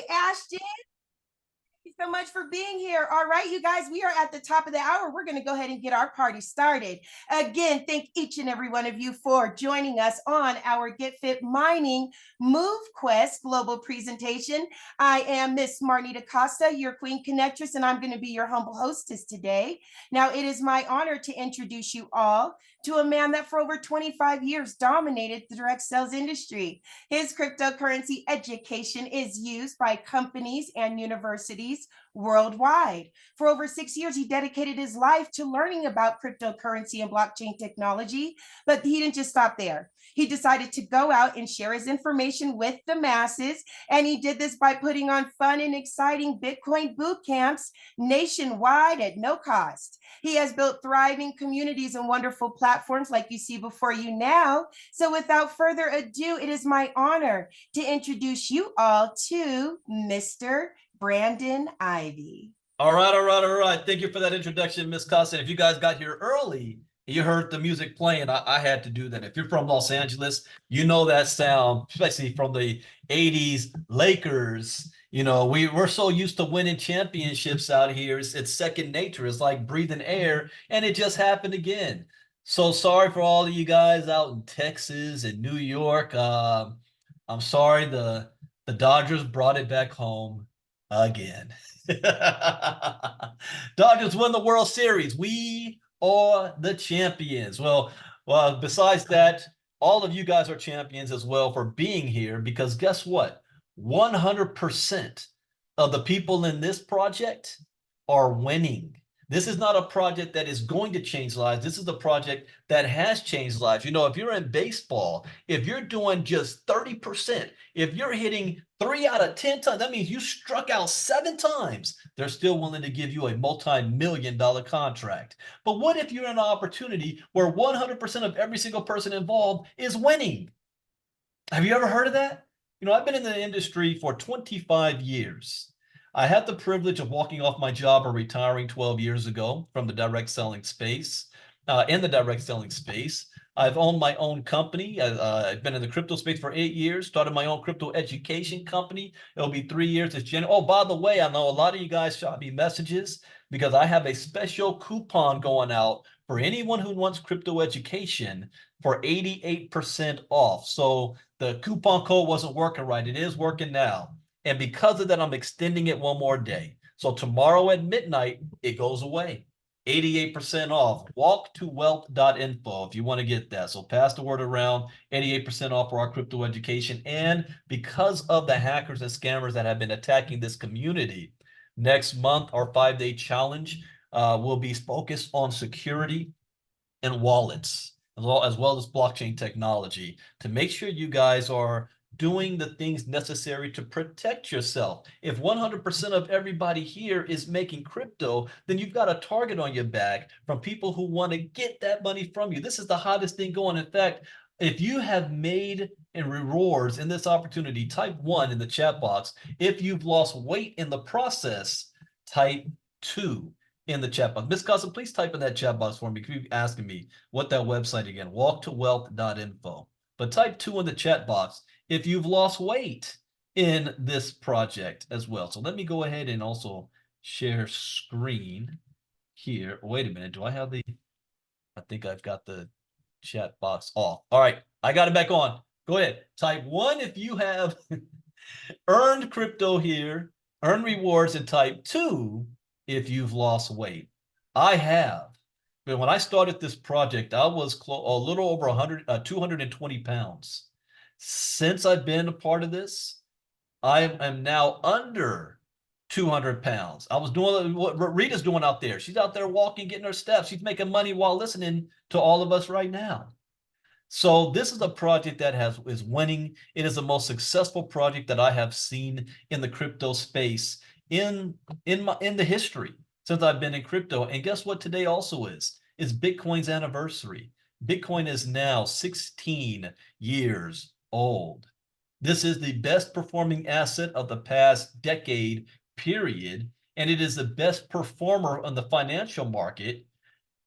Ashton. Thank you so much for being here. All right, you guys, we are at the top of the hour. We're going to go ahead and get our party started. Again, thank each and every one of you for joining us on our Get Fit Mining MoveQuest global presentation. I am Miss Marnita Costa, your Queen Connectress, and I'm going to be your humble hostess today. Now, it is my honor to introduce you all to a man that for over 25 years dominated the direct sales industry. His cryptocurrency education is used by companies and universities worldwide. For over 6 years, he dedicated his life to learning about cryptocurrency and blockchain technology, but he didn't just stop there. He decided to go out and share his information with the masses, and he did this by putting on fun and exciting Bitcoin boot camps nationwide at no cost. He has built thriving communities and wonderful platforms like you see before you now. So without further ado, it is my honor to introduce you all to Mr. Brandon Ivey. All right. Thank you for that introduction, Miss Costa. If you guys got here early, you heard the music playing. I had to do that. If you're from Los Angeles, you know that sound, especially from the 80s Lakers. You know, we're so used to winning championships out here. It's second nature. It's like breathing air, and it just happened again. So sorry for all of you guys out in Texas and New York. I'm sorry the Dodgers brought it back home again. Dodgers won the World Series. We are the champions. Well, besides that, all of you guys are champions as well for being here, because guess what? 100% of the people in this project are winning. This is not a project that is going to change lives. This is a project that has changed lives. You know, if you're in baseball, if you're doing just 30%, if you're hitting 3 out of 10 times, that means you struck out 7 times. They're still willing to give you a multi-million-dollar contract. But what if you're in an opportunity where 100% of every single person involved is winning? Have you ever heard of that? You know, I've been in the industry for 25 years. I had the privilege of walking off my job or retiring 12 years ago from the direct selling space. In the direct selling space, I've owned my own company. I've been in the crypto space for 8 years, started my own crypto education company. It'll be 3 years this January. Oh, by the way, I know a lot of you guys shot me messages because I have a special coupon going out for anyone who wants crypto education for 88% off. So the coupon code wasn't working right. It is working now. And because of that, I'm extending it one more day. So tomorrow at midnight, it goes away. 88% off. Walktowealth.info if you want to get that. So pass the word around. 88% off for our crypto education. And because of the hackers and scammers that have been attacking this community, next month, our 5-day challenge will be focused on security and wallets, as well as blockchain technology, to make sure you guys are doing the things necessary to protect yourself. If 100% of everybody here is making crypto, then you've got a target on your back from people who want to get that money from you. This is the hottest thing going. In fact, if you have made and rewards in this opportunity, type 1 in the chat box. If you've lost weight in the process, type 2 in the chat box. Miss Costa, please type in that chat box for me. Keep asking me what that website again, walktowealth.info. But type 2 in the chat box if you've lost weight in this project as well. So let me go ahead and also share screen here. Wait a minute. Do I have I think I've got the chat box off. All right. I got it back on. Go ahead. Type 1 if you have earned crypto here, earn rewards, and type 2 if you've lost weight. I have. But when I started this project, I was a little over 220 pounds. Since I've been a part of this, I am now under 200 pounds. I was doing what Rita's doing out there. She's out there walking, getting her steps. She's making money while listening to all of us right now. So this is a project that is winning. It is the most successful project that I have seen in the crypto space in the history since I've been in crypto. And guess what today also is? It's Bitcoin's anniversary. Bitcoin is now 16 years old. This is the best performing asset of the past decade period, and it is the best performer on the financial market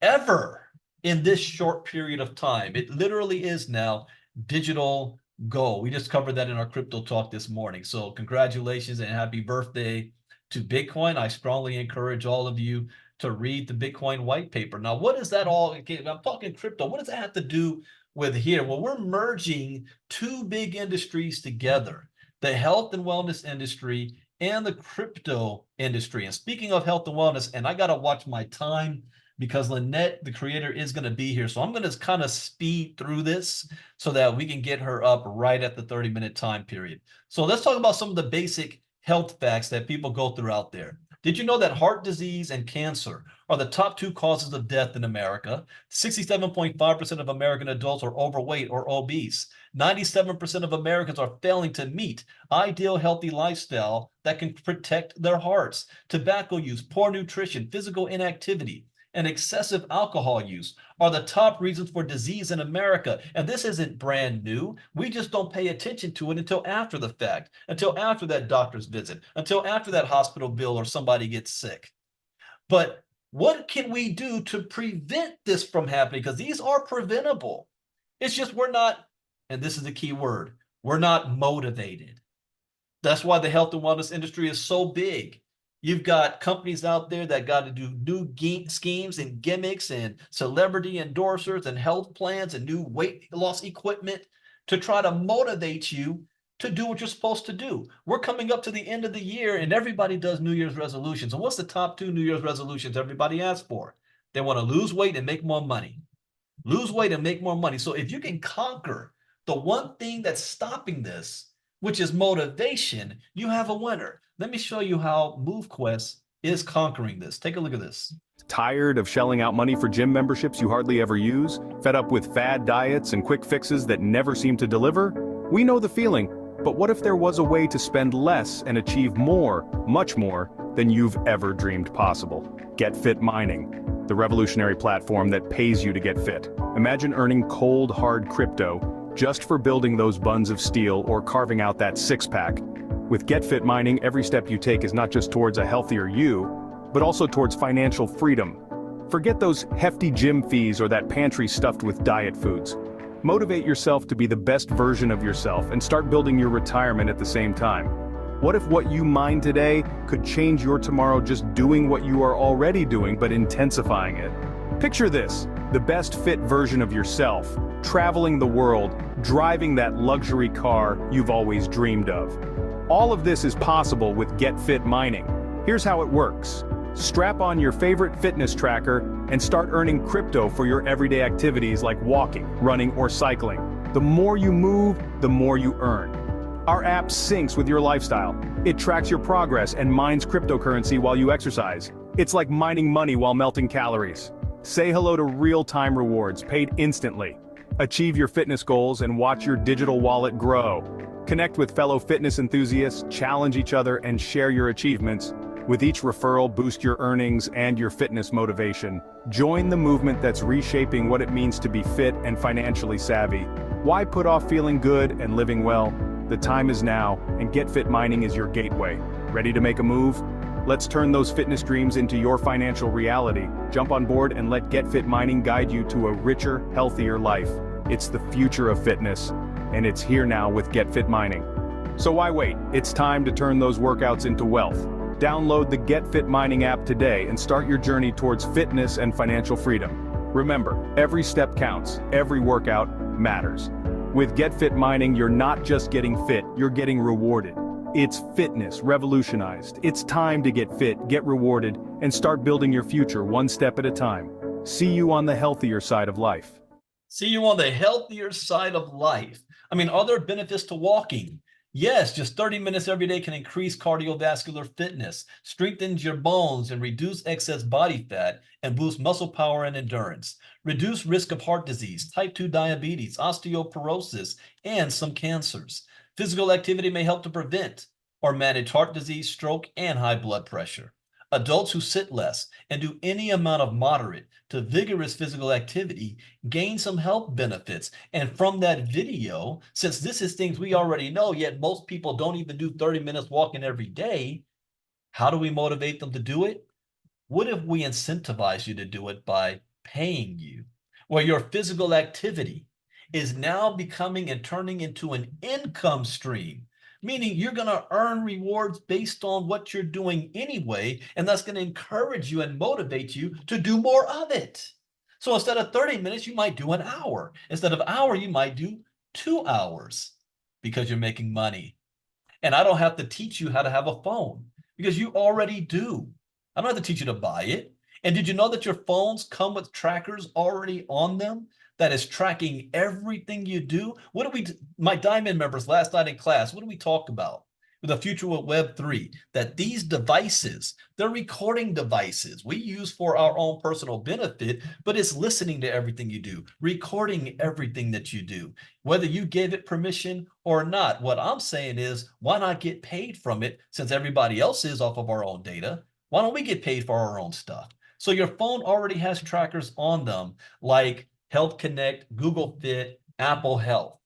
ever in this short period of time. It literally is now digital goal. We just covered that in our crypto talk this morning. So congratulations and happy birthday to Bitcoin. I strongly encourage all of you to read the Bitcoin white paper. Now, what is that all? I'm talking crypto. What does that have to do with here? Well, we're merging two big industries together, the health and wellness industry and the crypto industry. And speaking of health and wellness, and I got to watch my time because Lynette, the creator, is going to be here. So I'm going to kind of speed through this so that we can get her up right at the 30-minute time period. So let's talk about some of the basic health facts that people go through out there. Did you know that heart disease and cancer are the top two causes of death in America? 67.5% of American adults are overweight or obese. 97% of Americans are failing to meet ideal healthy lifestyle that can protect their hearts. Tobacco use, poor nutrition, physical inactivity, and excessive alcohol use are the top reasons for disease in America. And this isn't brand new. We just don't pay attention to it until after the fact, until after that doctor's visit, until after that hospital bill or somebody gets sick. But what can we do to prevent this from happening? Because these are preventable. It's just we're not, and this is the key word, we're not motivated. That's why the health and wellness industry is so big. You've got companies out there that got to do new schemes and gimmicks and celebrity endorsers and health plans and new weight loss equipment to try to motivate you to do what you're supposed to do. We're coming up to the end of the year and everybody does New Year's resolutions. And what's the top two New Year's resolutions everybody asks for? They want to lose weight and make more money. Lose weight and make more money. So if you can conquer the one thing that's stopping this, which is motivation, you have a winner. Let me show you how MoveQuest is conquering this. Take a look at this. Tired of shelling out money for gym memberships you hardly ever use? Fed up with fad diets and quick fixes that never seem to deliver? We know the feeling, but what if there was a way to spend less and achieve more, much more, than you've ever dreamed possible? Get Fit Mining, the revolutionary platform that pays you to get fit. Imagine earning cold, hard crypto just for building those buns of steel or carving out that six-pack. With Get Fit Mining, every step you take is not just towards a healthier you, but also towards financial freedom. Forget those hefty gym fees or that pantry stuffed with diet foods. Motivate yourself to be the best version of yourself and start building your retirement at the same time. What if what you mine today could change your tomorrow just doing what you are already doing but intensifying it? Picture this, the best fit version of yourself, traveling the world, driving that luxury car you've always dreamed of. All of this is possible with Get Fit Mining. Here's how it works. Strap on your favorite fitness tracker and start earning crypto for your everyday activities like walking, running, or cycling. The more you move, the more you earn. Our app syncs with your lifestyle. It tracks your progress and mines cryptocurrency while you exercise. It's like mining money while melting calories. Say hello to real-time rewards paid instantly. Achieve your fitness goals and watch your digital wallet grow. Connect with fellow fitness enthusiasts, challenge each other, and share your achievements. With each referral, boost your earnings and your fitness motivation. Join the movement that's reshaping what it means to be fit and financially savvy. Why put off feeling good and living well? The time is now, and Get Fit Mining is your gateway. Ready to make a move? Let's turn those fitness dreams into your financial reality. Jump on board and let Get Fit Mining guide you to a richer, healthier life. It's the future of fitness, and it's here now with Get Fit Mining. So why wait? It's time to turn those workouts into wealth. Download the Get Fit Mining app today and start your journey towards fitness and financial freedom. Remember, every step counts, every workout matters. With Get Fit Mining, you're not just getting fit, you're getting rewarded. It's fitness revolutionized. It's time to get fit, get rewarded, and start building your future one step at a time. See you on the healthier side of life. See you on the healthier side of life. I mean, are there benefits to walking? Yes, just 30 minutes every day can increase cardiovascular fitness, strengthens your bones, and reduce excess body fat, and boost muscle power and endurance. Reduce risk of heart disease, type 2 diabetes, osteoporosis, and some cancers. Physical activity may help to prevent or manage heart disease, stroke, and high blood pressure. Adults who sit less and do any amount of moderate to vigorous physical activity gain some health benefits. And from that video, since this is things we already know, yet most people don't even do 30 minutes walking every day, how do we motivate them to do it? What if we incentivize you to do it by paying you? Where your physical activity is now becoming and turning into an income stream, meaning you're going to earn rewards based on what you're doing anyway, and that's going to encourage you and motivate you to do more of it. So instead of 30 minutes, you might do an hour. Instead of an hour, you might do 2 hours because you're making money. And I don't have to teach you how to have a phone because you already do. I don't have to teach you to buy it. And did you know that your phones come with trackers already on them that is tracking everything you do? What did my Diamond members last night in class, what did we talk about? The future with Web3, that these devices, they're recording devices we use for our own personal benefit, but it's listening to everything you do, recording everything that you do, whether you gave it permission or not. What I'm saying is, why not get paid from it since everybody else is off of our own data? Why don't we get paid for our own stuff? So your phone already has trackers on them like Health Connect, Google Fit, Apple Health.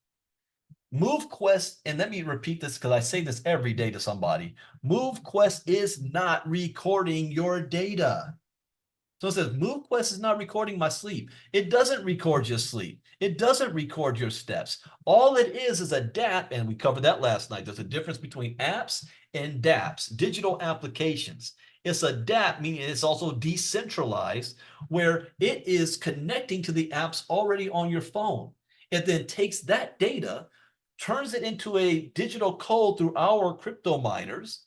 MoveQuest, and let me repeat this because I say this every day to somebody, MoveQuest is not recording your data. So it says MoveQuest is not recording my sleep. It doesn't record your sleep. It doesn't record your steps. All it is a DApp, and we covered that last night. There's a difference between apps and DApps, digital applications. It's a DApp, meaning it's also decentralized, where it is connecting to the apps already on your phone. It then takes that data, turns it into a digital code through our crypto miners,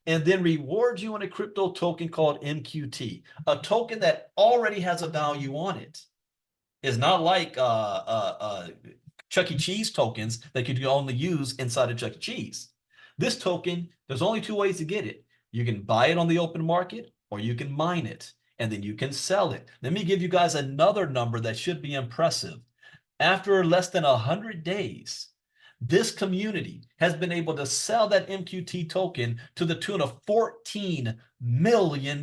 and then rewards you in a crypto token called MQT, a token that already has a value on it. It's not like Chuck E. Cheese tokens that you can only use inside of Chuck E. Cheese. This token, there's only 2 ways to get it. You can buy it on the open market or you can mine it, and then you can sell it. Let me give you guys another number that should be impressive. After less than 100 days, this community has been able to sell that MQT token to the tune of $14 million.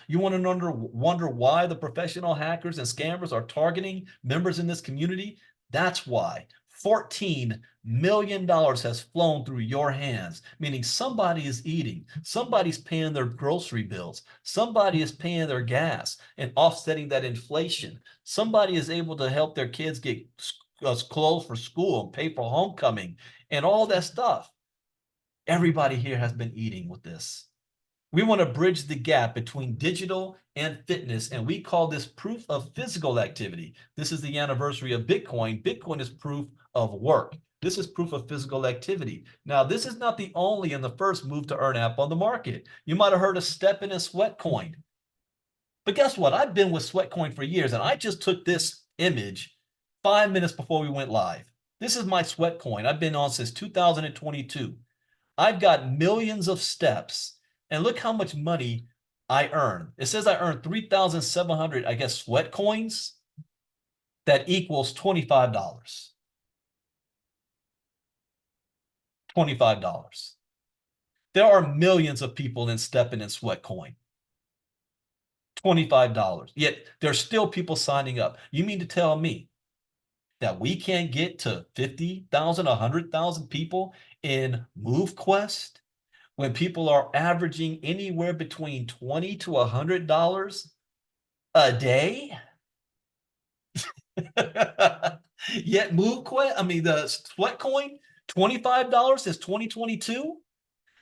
You want to wonder why the professional hackers and scammers are targeting members in this community? That's why. $14 million has flown through your hands, meaning somebody is eating, somebody's paying their grocery bills, somebody is paying their gas and offsetting that inflation. Somebody is able to help their kids get clothes for school and pay for homecoming and all that stuff. Everybody here has been eating with this. We want to bridge the gap between digital and fitness, and we call this proof of physical activity. This is the anniversary of Bitcoin. Bitcoin is proof of work. This is proof of physical activity. Now, this is not the only and the first move to earn app on the market. You might have heard of Steppin' and Sweatcoin. But guess what? I've been with Sweatcoin for years, and I just took this image 5 minutes before we went live. This is my Sweatcoin. I've been on since 2022. I've got millions of steps, and look how much money I earn. It says I earned 3,700, I guess, Sweatcoins. That equals $25. $25. There are millions of people in Steppin' and Sweatcoin. $25. Yet there's still people signing up. You mean to tell me that we can't get to 50,000, 100,000 people in MoveQuest when people are averaging anywhere between $20 to $100 a day? Yet MoveQuest, I mean the Sweatcoin, $25 since 2022.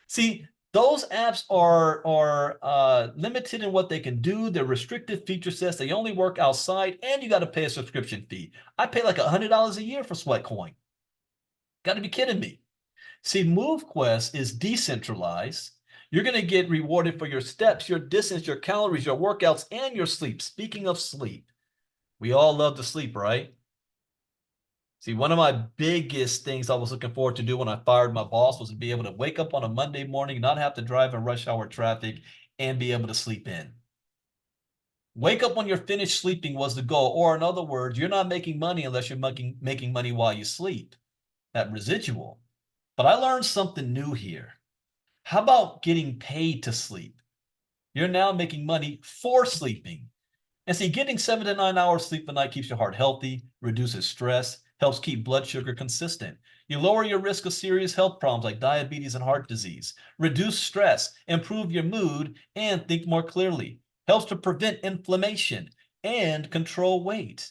See, those apps are limited in what they can do. They're restricted feature sets. They only work outside, and you got to pay a subscription fee. I pay like $100 a year for Sweatcoin. Got to be kidding me. See, MoveQuest is decentralized. You're going to get rewarded for your steps, your distance, your calories, your workouts, and your sleep. Speaking of sleep, we all love to sleep, right? See, one of my biggest things I was looking forward to do when I fired my boss was to be able to wake up on a Monday morning, not have to drive in rush hour traffic, and be able to sleep in. Wake up when you're finished sleeping was the goal. Or in other words, you're not making money unless you're making money while you sleep. That residual. But I learned something new here. How about getting paid to sleep? You're now making money for sleeping. And see, getting 7 to 9 hours sleep a night keeps your heart healthy, reduces stress, helps keep blood sugar consistent. You lower your risk of serious health problems like diabetes and heart disease, reduce stress, improve your mood, and think more clearly. Helps to prevent inflammation and control weight.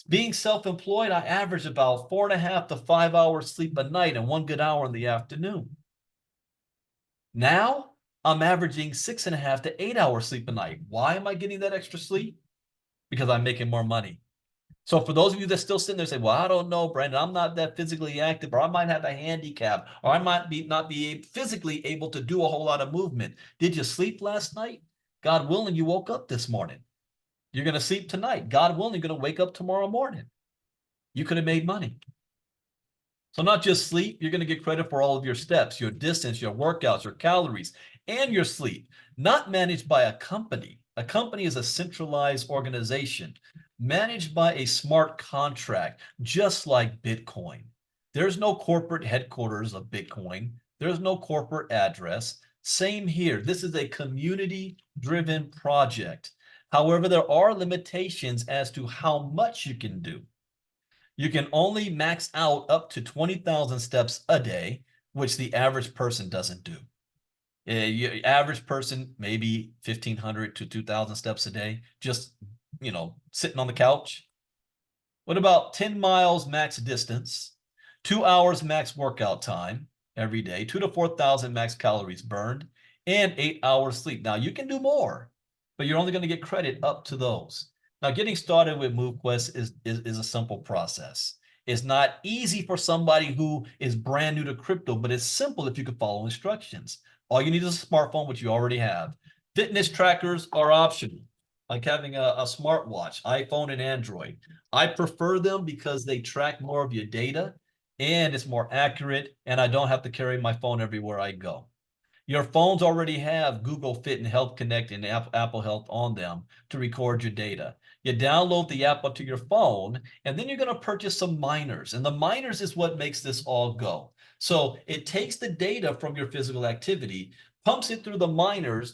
Being self-employed, I average about 4.5 to 5 hours sleep a night and 1 good hour in the afternoon. Now I'm averaging 6.5 to 8 hours sleep a night. Why am I getting that extra sleep? Because I'm making more money. So for those of you that still sitting there say, well, I don't know, Brandon, I'm not that physically active, or I might have a handicap, or I might not be physically able to do a whole lot of movement. Did you sleep last night? God willing, you woke up this morning. You're going to sleep tonight. God willing, you're going to wake up tomorrow morning. You could have made money. So not just sleep, you're going to get credit for all of your steps, your distance, your workouts, your calories, and your sleep, not managed by a company. A company is a centralized organization managed by a smart contract, just like Bitcoin. There's no corporate headquarters of Bitcoin. There's no corporate address. Same here. This is a community-driven project. However, there are limitations as to how much you can do. You can only max out up to 20,000 steps a day, which the average person doesn't do. Your average person, maybe 1,500 to 2,000 steps a day, just, sitting on the couch. What about 10 miles max distance, 2 hours max workout time every day, 2 to 4,000 max calories burned, and 8 hours sleep. Now, you can do more, but you're only going to get credit up to those. Now, getting started with MoveQuest is a simple process. It's not easy for somebody who is brand new to crypto, but it's simple if you can follow instructions. All you need is a smartphone, which you already have. Fitness trackers are optional, like having a smartwatch, iPhone and Android. I prefer them because they track more of your data and it's more accurate, and I don't have to carry my phone everywhere I go. Your phones already have Google Fit and Health Connect and Apple Health on them to record your data. You download the app onto your phone, and then you're going to purchase some miners. And the miners is what makes this all go. So it takes the data from your physical activity, pumps it through the miners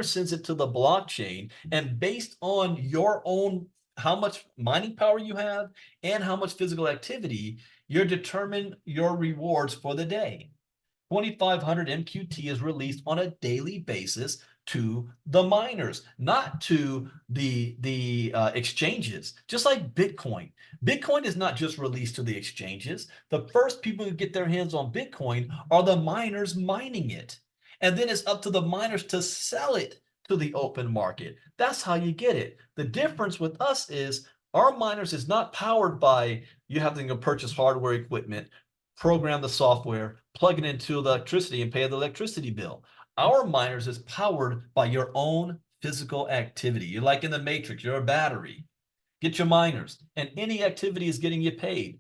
sends it to the blockchain, and based on your own how much mining power you have and how much physical activity, you determine your rewards for the day. 2,500 MQT is released on a daily basis to the miners, not to the exchanges, just like Bitcoin. Bitcoin is not just released to the exchanges. The first people who get their hands on Bitcoin are the miners mining it. And then it's up to the miners to sell it to the open market. That's how you get it. The difference with us is our miners is not powered by you having to purchase hardware equipment, program the software, plug it into the electricity, and pay the electricity bill. Our miners is powered by your own physical activity. You're like in the Matrix, you're a battery. Get your miners, and any activity is getting you paid.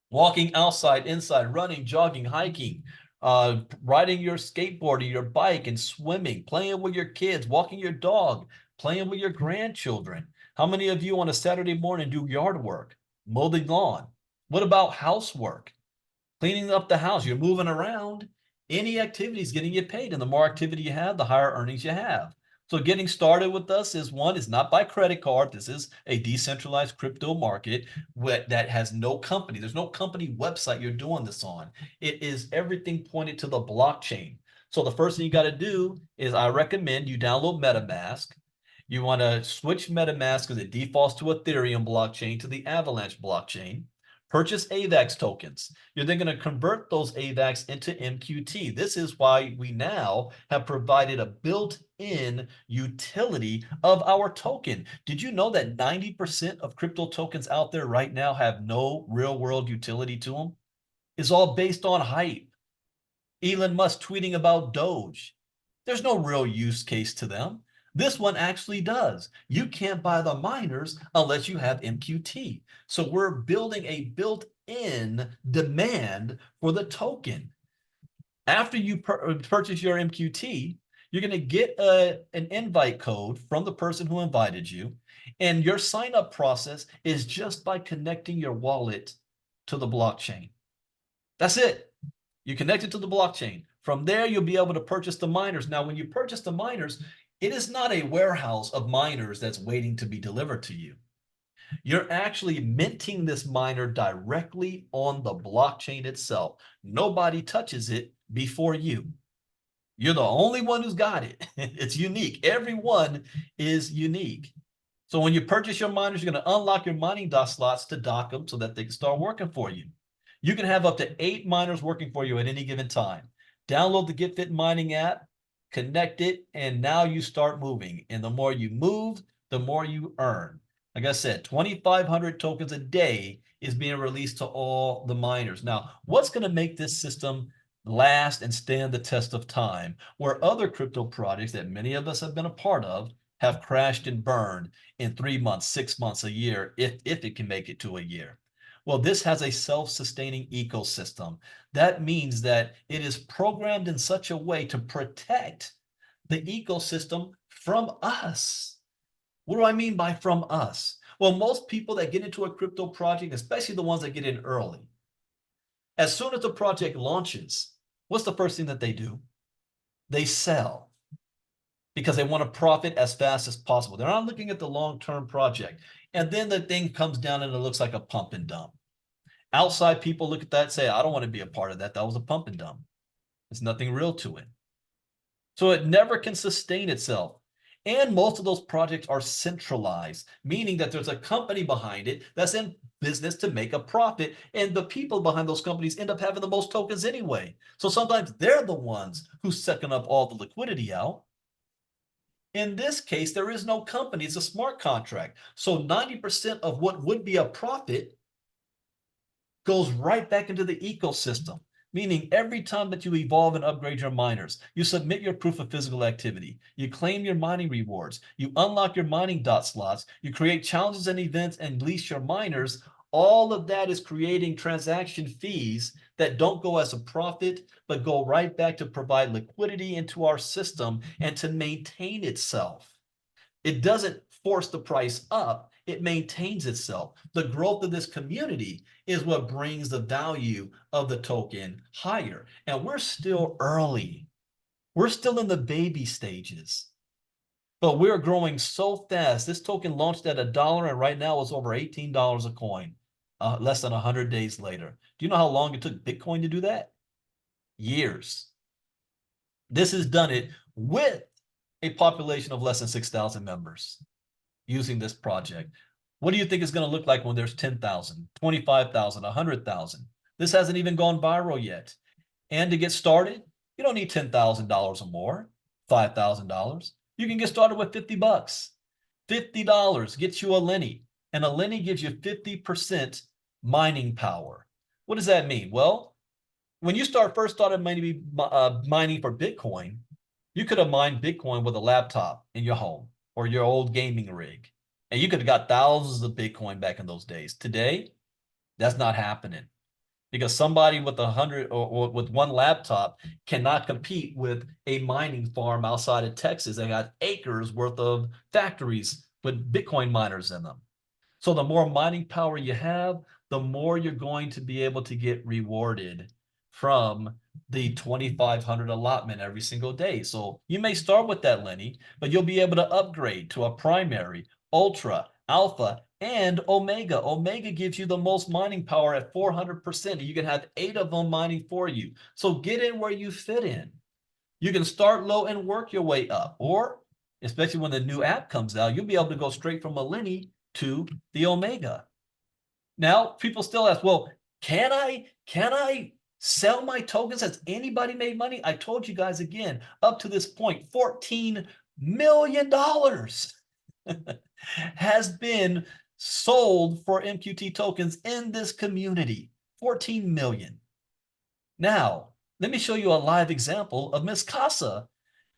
Walking outside, inside, running, jogging, hiking, riding your skateboard or your bike and swimming, playing with your kids, walking your dog, playing with your grandchildren. How many of you on a Saturday morning do yard work, mow the lawn? What about housework? Cleaning up the house, you're moving around. Any activity is getting you paid, and the more activity you have, the higher earnings you have. So getting started with us is not by credit card. This is a decentralized crypto market that has no company. There's no company website you're doing this on. It is everything pointed to the blockchain. So the first thing you got to do is I recommend you download MetaMask. You want to switch MetaMask because it defaults to Ethereum blockchain to the Avalanche blockchain. Purchase AVAX tokens. You're then going to convert those AVAX into MQT. This is why we now have provided a built-in utility of our token. Did you know that 90% of crypto tokens out there right now have no real-world utility to them? It's all based on hype. Elon Musk tweeting about Doge. There's no real use case to them. This one actually does. You can't buy the miners unless you have MQT. So we're building a built-in demand for the token. After you purchase your MQT, you're going to get an invite code from the person who invited you. And your sign-up process is just by connecting your wallet to the blockchain. That's it. You connect it to the blockchain. From there, you'll be able to purchase the miners. Now, when you purchase the miners, it is not a warehouse of miners that's waiting to be delivered to you. You're actually minting this miner directly on the blockchain itself. Nobody touches it before you. You're the only one who's got it. It's unique. Everyone is unique. So when you purchase your miners, you're going to unlock your mining dot slots to dock them so that they can start working for you. You can have up to 8 miners working for you at any given time. Download the Get Fit Mining app, connect it, and now you start moving. And the more you move, the more you earn. Like I said, 2,500 tokens a day is being released to all the miners. Now, what's going to make this system last and stand the test of time, where other crypto projects that many of us have been a part of have crashed and burned in 3 months, 6 months, a year, if it can make it to a year? Well, this has a self-sustaining ecosystem. That means that it is programmed in such a way to protect the ecosystem from us. What do I mean by from us? Well, most people that get into a crypto project, especially the ones that get in early, as soon as the project launches, what's the first thing that they do? They sell, because they want to profit as fast as possible. They're not looking at the long-term project. And then the thing comes down and it looks like a pump and dump. Outside people look at that and say, I don't want to be a part of that. That was a pump and dump. There's nothing real to it. So it never can sustain itself. And most of those projects are centralized, meaning that there's a company behind it that's in business to make a profit. And the people behind those companies end up having the most tokens anyway. So sometimes they're the ones who's sucking up all the liquidity out. In this case, there is no company. It's a smart contract. So 90% of what would be a profit goes right back into the ecosystem, meaning every time that you evolve and upgrade your miners, you submit your proof of physical activity, you claim your mining rewards, you unlock your mining dot slots, you create challenges and events and lease your miners. All of that is creating transaction fees that don't go as a profit, but go right back to provide liquidity into our system and to maintain itself. It doesn't force the price up, it maintains itself. The growth of this community is what brings the value of the token higher. And we're still early. We're still in the baby stages. But we're growing so fast. This token launched at $1, and right now it's over $18 a coin, less than 100 days later. Do you know how long it took Bitcoin to do that? Years. This has done it with a population of less than 6,000 members using this project. What do you think it's going to look like when there's 10,000, 25,000, 100,000? This hasn't even gone viral yet. And to get started, you don't need $10,000 or more, $5,000. You can get started with $50. $50 gets you a Lenny, and a Lenny gives you 50% mining power. What does that mean? Well, when you first started mining for Bitcoin, you could have mined Bitcoin with a laptop in your home or your old gaming rig, and you could have got thousands of Bitcoin back in those days. Today, that's not happening, because somebody with 100 or with one laptop cannot compete with a mining farm outside of Texas. They got acres worth of factories with Bitcoin miners in them. So the more mining power you have, the more you're going to be able to get rewarded from the 2,500 allotment every single day. So you may start with that Lenny, but you'll be able to upgrade to a primary, ultra, alpha, and omega. Omega gives you the most mining power at 400%. You can have 8 of them mining for you. So get in where you fit in. You can start low and work your way up, or especially when the new app comes out, you'll be able to go straight from a Lenny to the omega. Now, people still ask, well, can I sell my tokens? Has anybody made money? I told you guys again, up to this point, $14 million has been sold for MQT tokens in this community. 14 million. Now, let me show you a live example of Miss Casa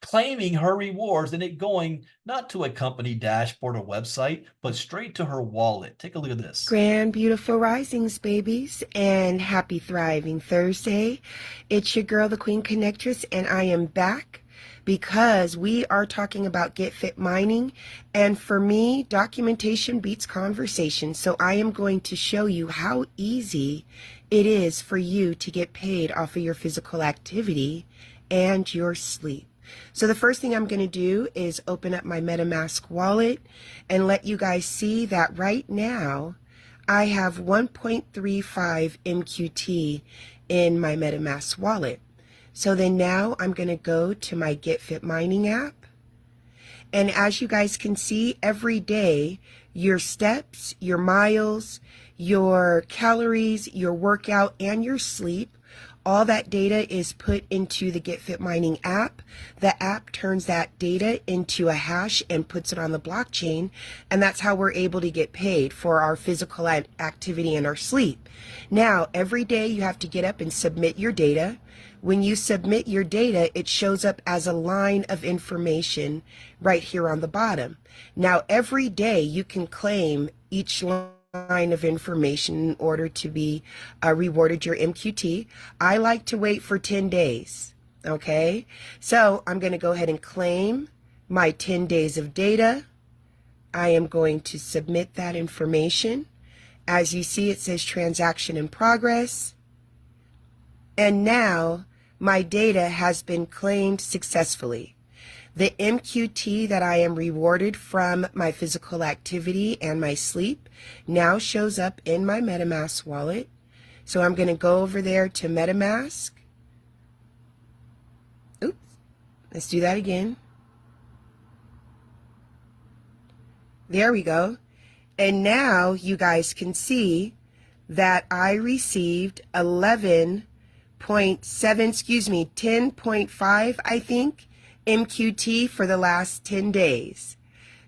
claiming her rewards and it going not to a company dashboard or website, but straight to her wallet. Take a look at this. Grand beautiful risings, babies, and happy thriving Thursday. It's your girl, the Queen Connectress, and I am back because we are talking about Get Fit Mining, and for me, documentation beats conversation. So I am going to show you how easy it is for you to get paid off of your physical activity and your sleep. So the first thing I'm going to do is open up my MetaMask wallet and let you guys see that right now I have 1.35 MQT in my MetaMask wallet. So then now I'm going to go to my Get Fit Mining app, And as you guys can see, every day, your steps, your miles, your calories, your workout, and your sleep, all that data is put into the Get Fit Mining app. The app turns that data into a hash and puts it on the blockchain, and that's how we're able to get paid for our physical activity and our sleep. Now, every day you have to get up and submit your data. When you submit your data, it shows up as a line of information right here on the bottom. Now, every day you can claim each line of information in order to be rewarded your MQT. I like to wait for 10 days. Okay, so I'm going to go ahead and claim my 10 days of data. I am going to submit that information. As you see, it says transaction in progress. And now my data has been claimed successfully. The MQT that I am rewarded from my physical activity and my sleep now shows up in my MetaMask wallet. So I'm going to go over there to MetaMask. Oops, let's do that again. There we go. And now you guys can see that I received 10.5, I think, MQT for the last 10 days.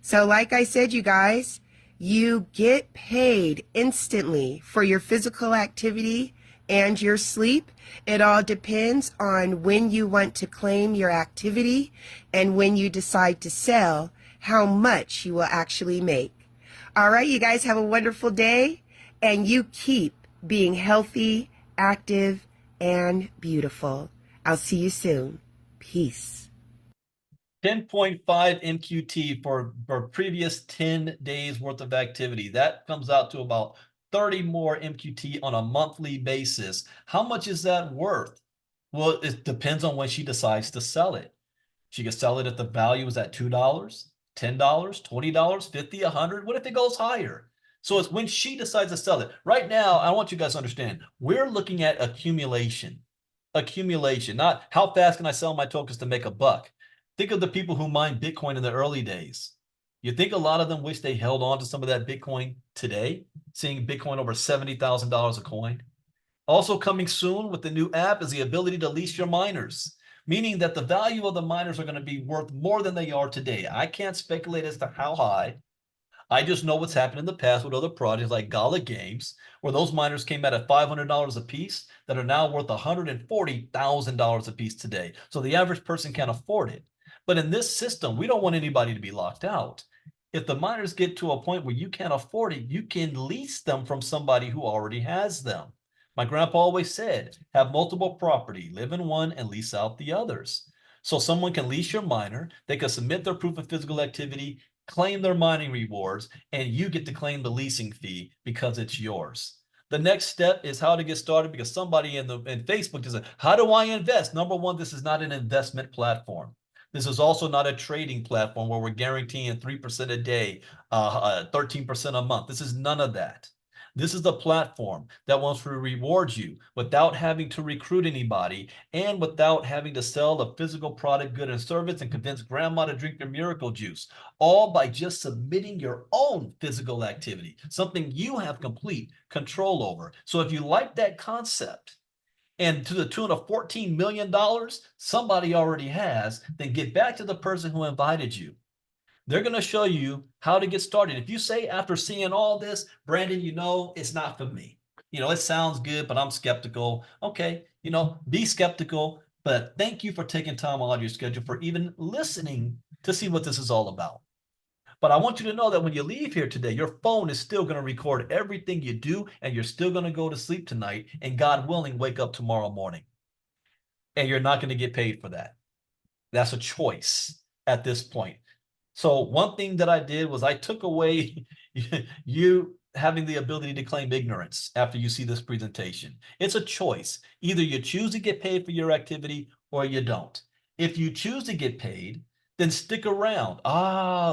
So like I said, you guys, you get paid instantly for your physical activity and your sleep. It all depends on when you want to claim your activity and when you decide to sell, how much you will actually make. All right, you guys have a wonderful day, and you keep being healthy, active, and beautiful. I'll see you soon. Peace. 10.5 MQT for previous 10 days worth of activity. That comes out to about 30 more MQT on a monthly basis. How much is that worth? Well, it depends on when she decides to sell it. She can sell it if the value is at $2, $10, $20, $50, $100. What if it goes higher? So it's when she decides to sell it. Right now, I want you guys to understand, we're looking at accumulation. Accumulation, not how fast can I sell my tokens to make a buck. Think of the people who mined Bitcoin in the early days. You think a lot of them wish they held on to some of that Bitcoin today, seeing Bitcoin over $70,000 a coin? Also coming soon with the new app is the ability to lease your miners, meaning that the value of the miners are going to be worth more than they are today. I can't speculate as to how high. I just know what's happened in the past with other projects like Gala Games, where those miners came out at $500 a piece that are now worth $140,000 a piece today. So the average person can't afford it. But in this system, we don't want anybody to be locked out. If the miners get to a point where you can't afford it, you can lease them from somebody who already has them. My grandpa always said, have multiple property, live in one and lease out the others. So someone can lease your miner, they can submit their proof of physical activity, claim their mining rewards, and you get to claim the leasing fee because it's yours. The next step is how to get started, because somebody in Facebook just said, how do I invest? Number one, this is not an investment platform. This is also not a trading platform where we're guaranteeing 3% a day, 13% a month. This is none of that. This is the platform that wants to reward you without having to recruit anybody and without having to sell a physical product, good, and service and convince grandma to drink your miracle juice, all by just submitting your own physical activity, something you have complete control over. So if you like that concept, and to the tune of $14 million, somebody already has, then get back to the person who invited you. They're going to show you how to get started. If you say after seeing all this, Brandon, it's not for me. It sounds good, but I'm skeptical. Okay, be skeptical, but thank you for taking time out of your schedule for even listening to see what this is all about. But I want you to know that when you leave here today, your phone is still going to record everything you do, and you're still going to go to sleep tonight, and God willing, wake up tomorrow morning. And you're not going to get paid for that. That's a choice at this point. So one thing that I did was I took away you having the ability to claim ignorance after you see this presentation. It's a choice. Either you choose to get paid for your activity or you don't. If you choose to get paid, then stick around.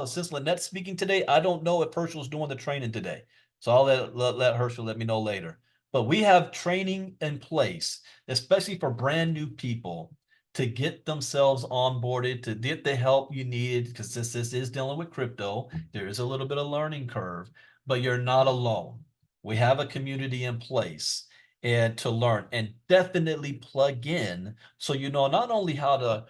Since Lynette's speaking today, I don't know if Herschel's doing the training today. So I'll let Herschel let me know later. But we have training in place, especially for brand new people, to get themselves onboarded, to get the help you need, because this is dealing with crypto. There is a little bit of learning curve, but you're not alone. We have a community in place and to learn, and definitely plug in so you know not only how to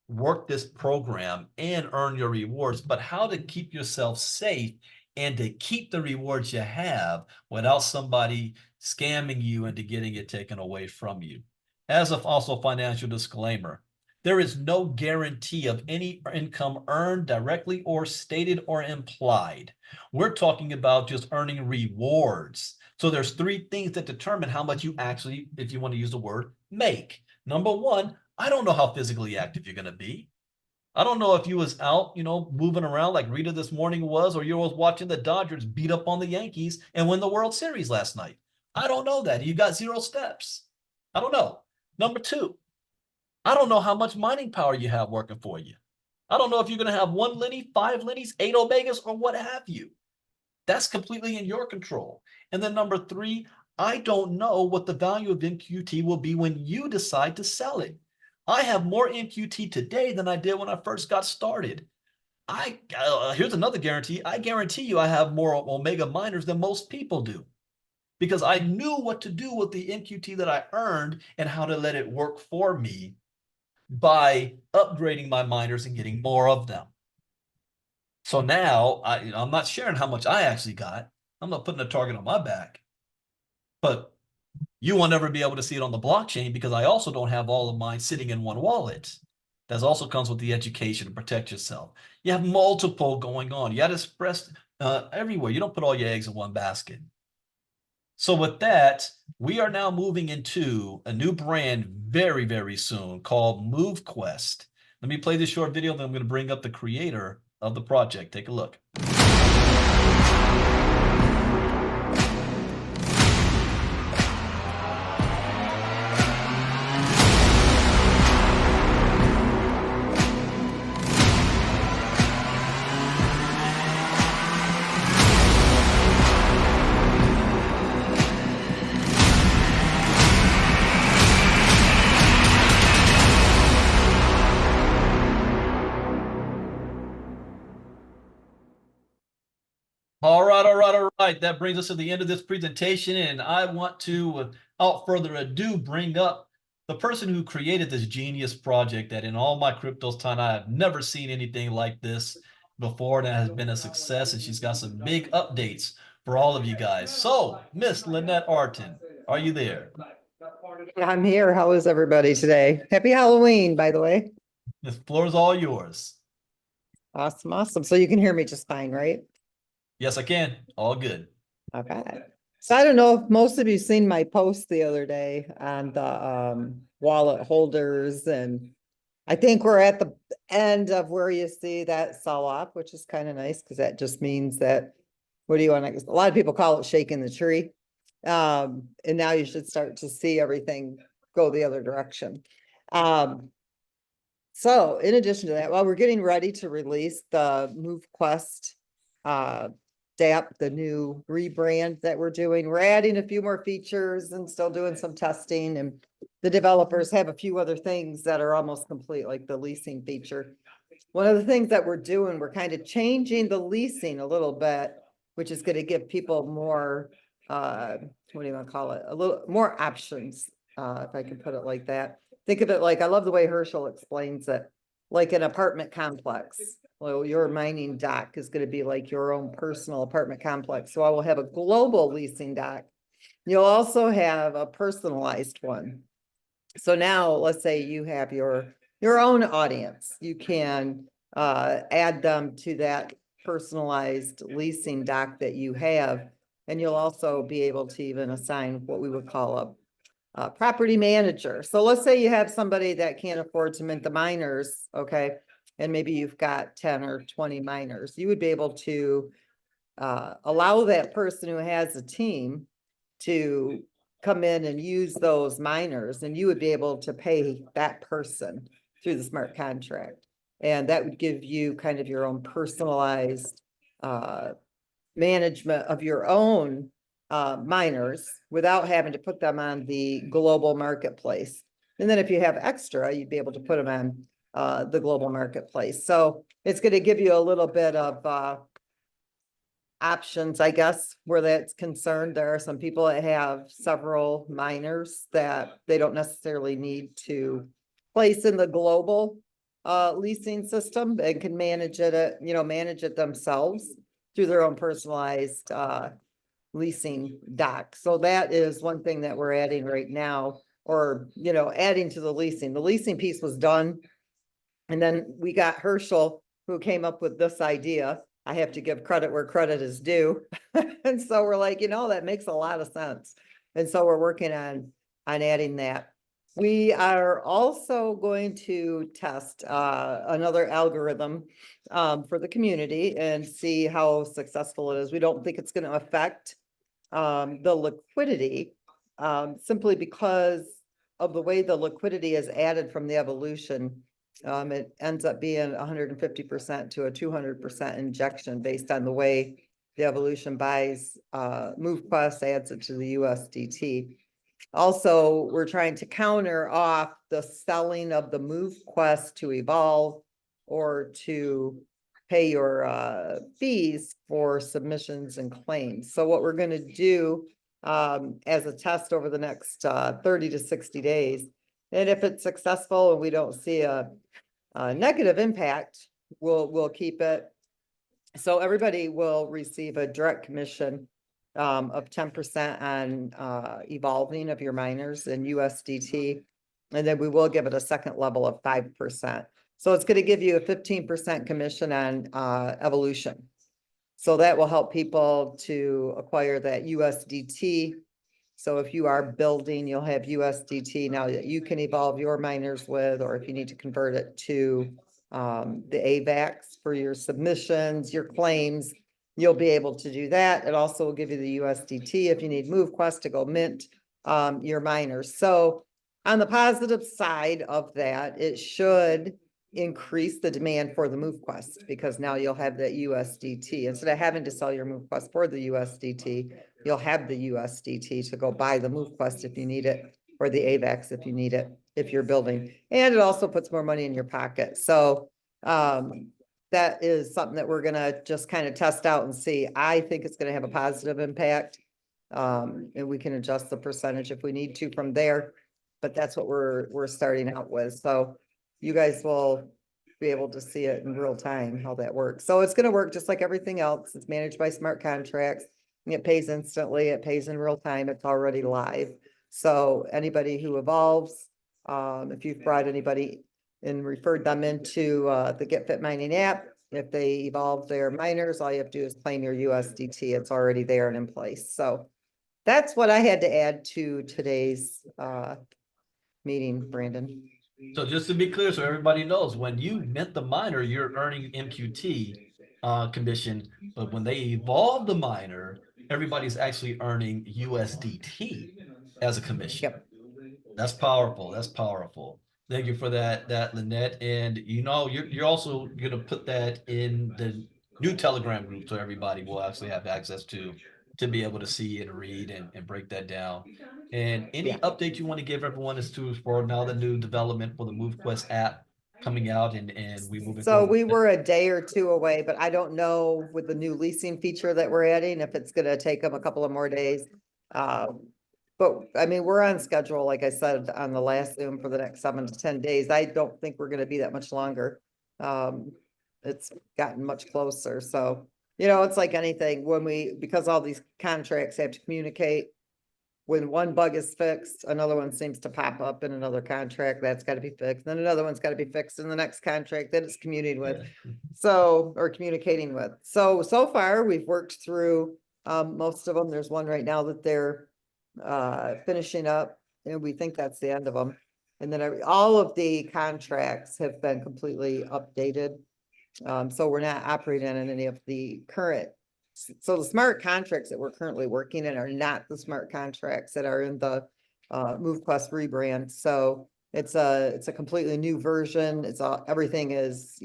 work this program and earn your rewards, but how to keep yourself safe and to keep the rewards you have without somebody scamming you into getting it taken away from you. As of also financial disclaimer, there is no guarantee of any income earned directly or stated or implied. We're talking about just earning rewards. So there's three things that determine how much you actually, if you want to use the word, make. Number one, I don't know how physically active you're going to be. I don't know if you was out, moving around like Rita this morning was, or you was watching the Dodgers beat up on the Yankees and win the World Series last night. I don't know that. You got 0 steps. I don't know. Number two, I don't know how much mining power you have working for you. I don't know if you're going to have 1 Lenny, 5 Lennies, 8 Omegas, or what have you. That's completely in your control. And then number three, I don't know what the value of NQT will be when you decide to sell it. I have more NQT today than I did when I first got started. Here's another guarantee. I guarantee you I have more Omega miners than most people do, because I knew what to do with the NQT that I earned and how to let it work for me by upgrading my miners and getting more of them. So now I'm not sharing how much I actually got. I'm not putting a target on my back, but you will never be able to see it on the blockchain because I also don't have all of mine sitting in one wallet. That also comes with the education to protect yourself. You have multiple going on. You got to express everywhere. You don't put all your eggs in one basket. So with that, we are now moving into a new brand very, very soon called MoveQuest. Let me play this short video, then I'm going to bring up the creator of the project. Take a look. All right. That brings us to the end of this presentation, and I want to, without further ado, bring up the person who created this genius project that in all my cryptos time, I have never seen anything like this before, and it has been a success, and she's got some big updates for all of you guys. So, Miss Lynette Artin, are you there? I'm here. How is everybody today? Happy Halloween, by the way. The floor is all yours. Awesome, awesome. So you can hear me just fine, right? Yes, I can. All good. Okay. So I don't know if most of you seen my post the other day on the wallet holders, and I think we're at the end of where you see that sell off, which is kind of nice because that just means that, what do you want to, a lot of people call it shaking the tree. And now you should start to see everything go the other direction. So in addition to that, while we're getting ready to release the MoveQuest DApp, the new rebrand that we're doing, we're adding a few more features and still doing some testing, and the developers have a few other things that are almost complete, like the leasing feature. One of the things that we're doing, we're kind of changing the leasing a little bit, which is going to give people more, what do you want to call it? A little more options, if I can put it like that. Think of it like, I love the way Herschel explains it, like an apartment complex. Well, your mining dock is going to be like your own personal apartment complex. So I will have a global leasing dock. You'll also have a personalized one. So now let's say you have your own audience. You can add them to that personalized leasing dock that you have. And you'll also be able to even assign what we would call a property manager. So let's say you have somebody that can't afford to mint the miners, okay? And maybe you've got 10 or 20 miners. You would be able to allow that person who has a team to come in and use those miners, and you would be able to pay that person through the smart contract. And that would give you kind of your own personalized management of your own miners without having to put them on the global marketplace. And then if you have extra, you'd be able to put them on the global marketplace. So it's going to give you a little bit of options, I guess, where that's concerned. There are some people that have several miners that they don't necessarily need to place in the global leasing system and can manage it themselves through their own personalized leasing doc. So that is one thing that we're adding right now, or, adding to the leasing. The leasing piece was done. And then we got Herschel, who came up with this idea. I have to give credit where credit is due. And so we're like, that makes a lot of sense. And so we're working on adding that. We are also going to test another algorithm for the community and see how successful it is. We don't think it's going to affect the liquidity simply because of the way the liquidity is added from the evolution. It ends up being 150% to a 200% injection based on the way the evolution buys MoveQuest, adds it to the USDT. Also, we're trying to counter off the selling of the MoveQuest to Evolve or to pay your fees for submissions and claims. So what we're going to do as a test over the next 30 to 60 days, and if it's successful and we don't see a negative impact, we'll keep it. So everybody will receive a direct commission of 10% on evolving of your miners in USDT. And then we will give it a second level of 5%. So it's going to give you a 15% commission on evolution. So that will help people to acquire that USDT. So if you are building, you'll have USDT now that you can evolve your miners with, or if you need to convert it to the AVAX for your submissions, your claims, you'll be able to do that. It also will give you the USDT if you need MoveQuest to go mint your miners. So on the positive side of that, it should increase the demand for the MoveQuest because now you'll have that USDT. Instead of having to sell your MoveQuest for the USDT, you'll have the USDT to go buy the MoveQuest if you need it, or the AVAX if you need it, if you're building. And it also puts more money in your pocket. So that is something that we're going to just kind of test out and see. I think it's going to have a positive impact. And we can adjust the percentage if we need to from there. But that's what we're starting out with. So you guys will be able to see it in real time, how that works. So it's going to work just like everything else. It's managed by smart contracts. It pays instantly. It pays in real time. It's already live. So anybody who evolves, if you've brought anybody and referred them into the Get Fit Mining app, if they evolve their miners, all you have to do is claim your USDT. It's already there and in place. So that's what I had to add to today's meeting, Brandon. So just to be clear, so everybody knows, when you mint the miner, you're earning MQT commission, but when they evolve the miner, everybody's actually earning USDT as a commission. Yep. That's powerful. That's powerful. Thank you for that, Lynette. And you're also gonna put that in the new Telegram group, so everybody will actually have access to be able to see and read and break that down. And any update you want to give everyone as to for now the new development for the MoveQuest app coming out and we moving So forward? we were a day or two away, but I don't know with the new leasing feature that we're adding, if it's gonna take them a couple of more days. But I mean, we're on schedule, like I said, on the last Zoom for the next 7 to 10 days. I don't think we're gonna be that much longer. It's gotten much closer. So, it's like anything because all these contracts have to communicate. When one bug is fixed, another one seems to pop up in another contract that's got to be fixed. Then another one's got to be fixed in the next contract that it's communicating with. Or communicating with. So far we've worked through most of them. There's one right now that they're finishing up, and we think that's the end of them. And then all of the contracts have been completely updated. So we're not operating on any of the current. So the smart contracts that we're currently working in are not the smart contracts that are in the MoveQuest rebrand. So it's a completely new version. Everything is,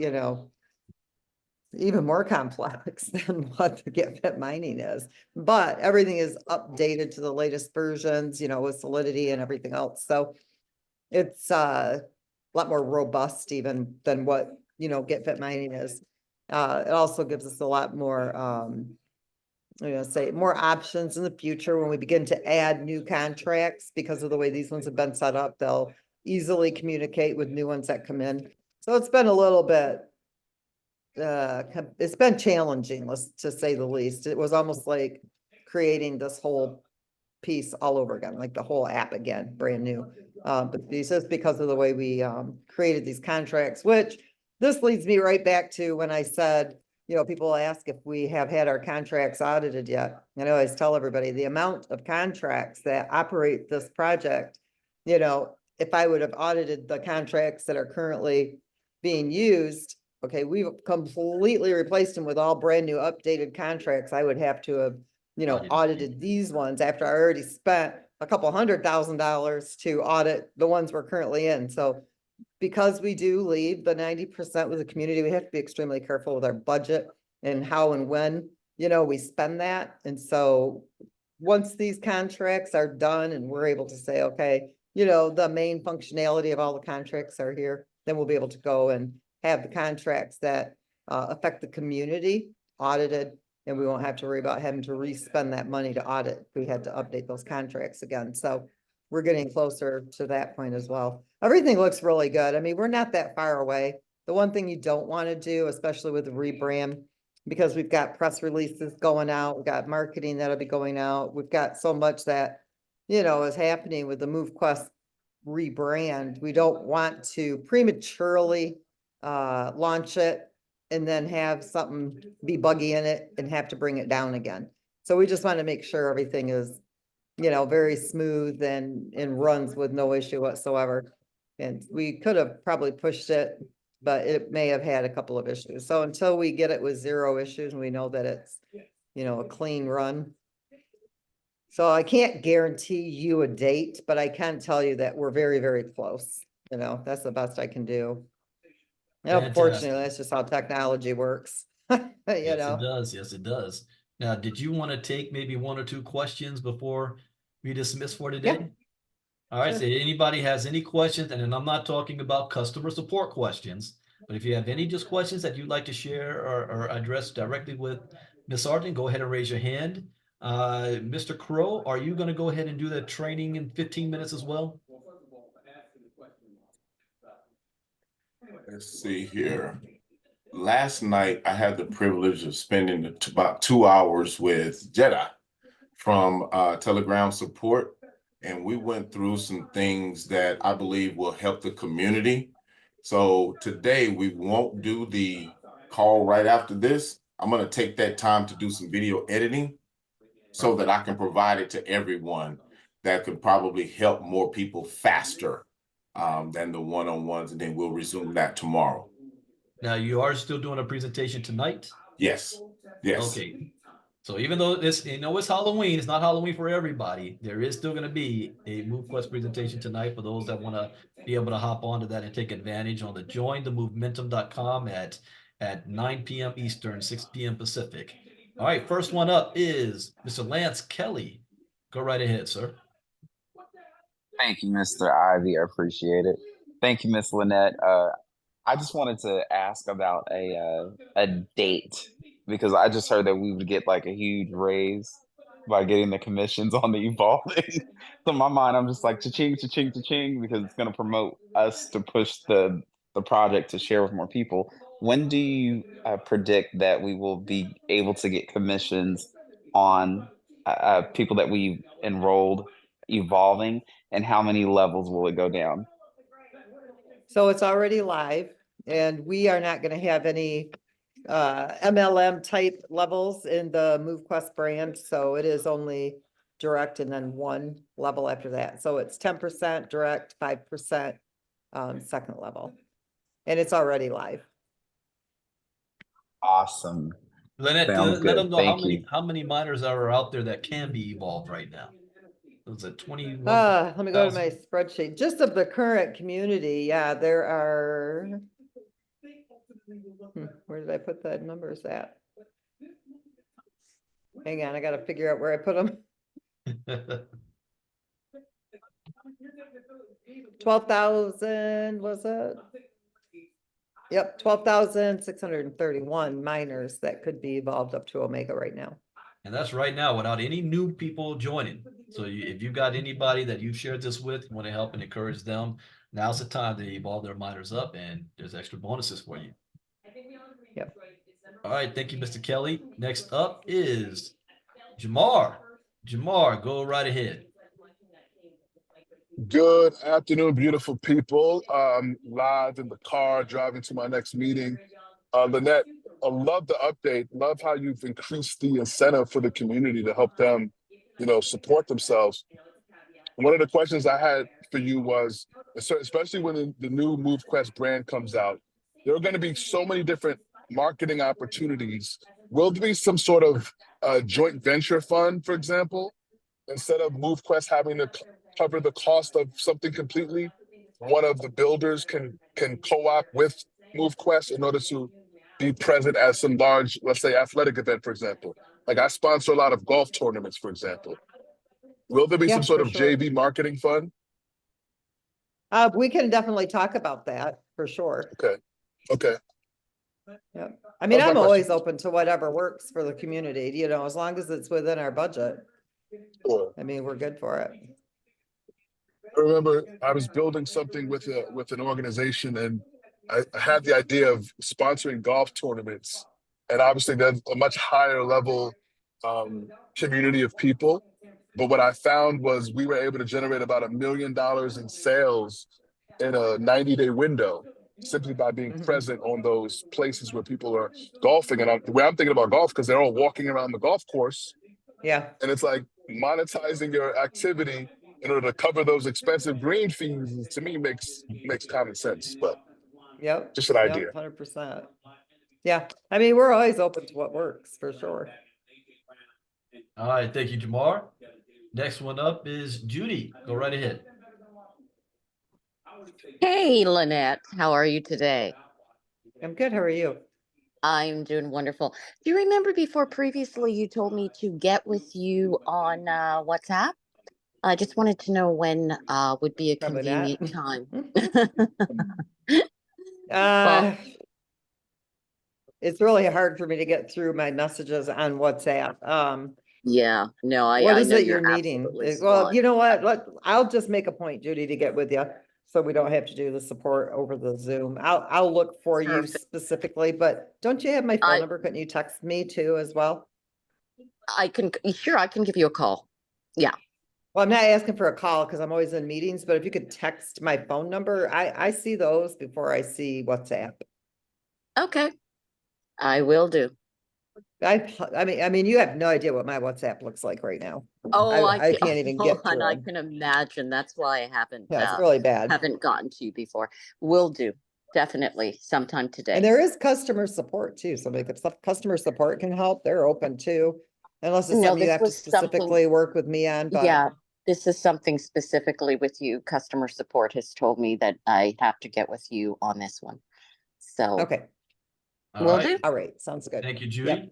even more complex than what the Get Fit mining is, but everything is updated to the latest versions, with Solidity and everything else. So it's a lot more robust even than what, Get Fit Mining is. It also gives us a lot more, say more options in the future when we begin to add new contracts because of the way these ones have been set up. They'll easily communicate with new ones that come in. So it's been a little bit, it's been challenging, let's to say the least. It was almost like creating this whole piece all over again, like the whole app again, brand new. But this is because of the way we created these contracts, which this leads me right back to when I said, people ask if we have had our contracts audited yet. And I always tell everybody the amount of contracts that operate this project, if I would have audited the contracts that are currently being used, okay, we've completely replaced them with all brand new updated contracts. I would have to have audited these ones after I already spent a couple $100,000 to audit the ones we're currently in. So because we do leave the 90% with the community, we have to be extremely careful with our budget and how and when, we spend that. And so once these contracts are done and we're able to say, okay, the main functionality of all the contracts are here, then we'll be able to go and have the contracts that affect the community audited, and we won't have to worry about having to re-spend that money to audit. We had to update those contracts again. So we're getting closer to that point as well. Everything looks really good. I mean, we're not that far away. The one thing you don't want to do, especially with the rebrand, because we've got press releases going out, we've got marketing that'll be going out. We've got so much that, is happening with the MoveQuest rebrand. We don't want to prematurely launch it and then have something be buggy in it and have to bring it down again. So we just want to make sure everything is, very smooth and runs with no issue whatsoever. And we could have probably pushed it, but it may have had a couple of issues. So until we get it with 0 issues and we know that it's, a clean run. So I can't guarantee you a date, but I can tell you that we're very, very close. That's the best I can do. Unfortunately, that's just how technology works. Yes, it does. Yes, it does. Now, did you want to take maybe 1 or 2 questions before we dismiss for today? Yeah. All right. Sure. So anybody has any questions, and then I'm not talking about customer support questions, but if you have any just questions that you'd like to share or address directly with Ms. Arden, go ahead and raise your hand. Mr. Crow, are you going to go ahead and do the training in 15 minutes as well? Let's see here. Last night, I had the privilege of spending about 2 hours with Jedi from Telegram support, and we went through some things that I believe will help the community. So today, we won't do the call right after this. I'm going to take that time to do some video editing so that I can provide it to everyone that could probably help more people faster than the one-on-ones, and then we'll resume that tomorrow. Now, you are still doing a presentation tonight? Yes. Yes. Okay. So even though it's Halloween, it's not Halloween for everybody. There is still going to be a MoveQuest presentation tonight for those that want to be able to hop onto that and take advantage on the jointhemovementum.com at 9 p.m. Eastern, 6 p.m. Pacific. All right, first one up is Mr. Lance Kelly. Go right ahead, sir. Thank you, Mr. Ivy. I appreciate it. Thank you, Miss Lynette. I just wanted to ask about a date because I just heard that we would get like a huge raise by getting the commissions on the evolving. So in my mind, I'm just like cha-ching, cha-ching, cha-ching because it's going to promote us to push the project to share with more people. When do you predict that we will be able to get commissions on people that we enrolled evolving, and how many levels will it go down? So it's already live, and we are not going to have any MLM type levels in the MoveQuest brand. So it is only direct and then 1 level after that. So it's 10% direct, 5% second level, and it's already live. Awesome. Lynette, Sounds let them good. know Thank how many miners are out there that can be evolved right now. Was it 21? Let me go to my spreadsheet. Just of the current community, yeah, there are. Where did I put the numbers at? Hang on, I got to figure out where I put them. 12,000, was it? Yep, 12,631 minors that could be evolved up to Omega right now. And that's right now without any new people joining. So if you've got anybody that you've shared this with, you want to help and encourage them, now's the time to evolve their minors up, and there's extra bonuses for you. Yep. All right, thank you, Mr. Kelly. Next up is Jamar. Jamar, go right ahead. Good afternoon, beautiful people. Live in the car, driving to my next meeting. Lynette, I love the update. Love how you've increased the incentive for the community to help them, support themselves. One of the questions I had for you was, especially when the new MoveQuest brand comes out, there are going to be so many different marketing opportunities. Will there be some sort of joint venture fund, for example, instead of MoveQuest having to cover the cost of something completely? One of the builders can co-op with MoveQuest in order to be present at some large, let's say, athletic event, for example. Like I sponsor a lot of golf tournaments, for example. Will there be some sort of JV marketing fund? We can definitely talk about that for sure. Okay. Yeah. I mean, That was my I'm always question. open to whatever works for the community, as long as it's within our budget. Cool. I mean, we're good for it. I remember I was building something with an organization, and I had the idea of sponsoring golf tournaments. And obviously there's a much higher level community of people. But what I found was we were able to generate about $1 million in sales in a 90-day window, simply by being present on those places where people are golfing. And the way I'm thinking about golf, because they're all walking around the golf course. Yeah. And it's like monetizing your activity in order to cover those expensive green fees, to me makes common sense. But Yep. just an idea. 100%. Yeah. I mean, we're always open to what works for sure. All right, thank you, Jamar. Next one up is Judy. Go right ahead. Hey, Lynette, how are you today? I'm good. How are you? I'm doing wonderful. Do you remember before previously you told me to get with you on WhatsApp? I just wanted to know when would be a Probably convenient not. time. Well, it's really hard for me to get through my messages on WhatsApp. Yeah, no, What I is know it you're you're needing? absolutely Well, swamped. you know what? I'll just make a point, Judy, to get with you, so we don't have to do the support over the Zoom. I'll look for you Perfect. specifically, but don't you have my phone number? Couldn't you text me too as well? I can give you a call. Yeah. Well, I'm not asking for a call because I'm always in meetings, but if you could text my phone number, I see those before I see WhatsApp. Okay. I will do. I mean, you have no idea what my WhatsApp looks like right now. Oh, I can't even get and through I them. can imagine. That's why I haven't Yeah, it's really bad. haven't gotten to you before. Will do. Definitely sometime today. And there is customer support too. So if customer support can help, they're open too. Unless it's No, something you this have to was something- specifically work with me on, but Yeah, this is something specifically with you. Customer support has told me that I have to get with you on this one. So okay. will do. All right, sounds good. Thank you, Judy. Yep.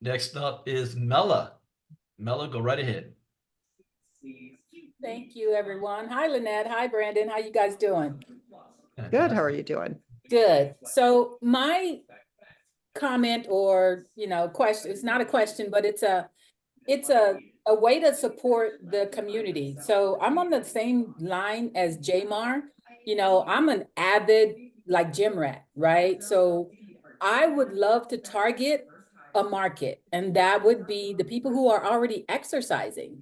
Next up is Mella. Mella, go right ahead. Thank you, everyone. Hi, Lynette. Hi, Brandon. How you guys doing? Good. How are you doing? Good. So my comment or, question, it's not a question, but it's a way to support the community. So I'm on the same line as Jamar. I'm an avid gym rat, right? So I would love to target a market, and that would be the people who are already exercising.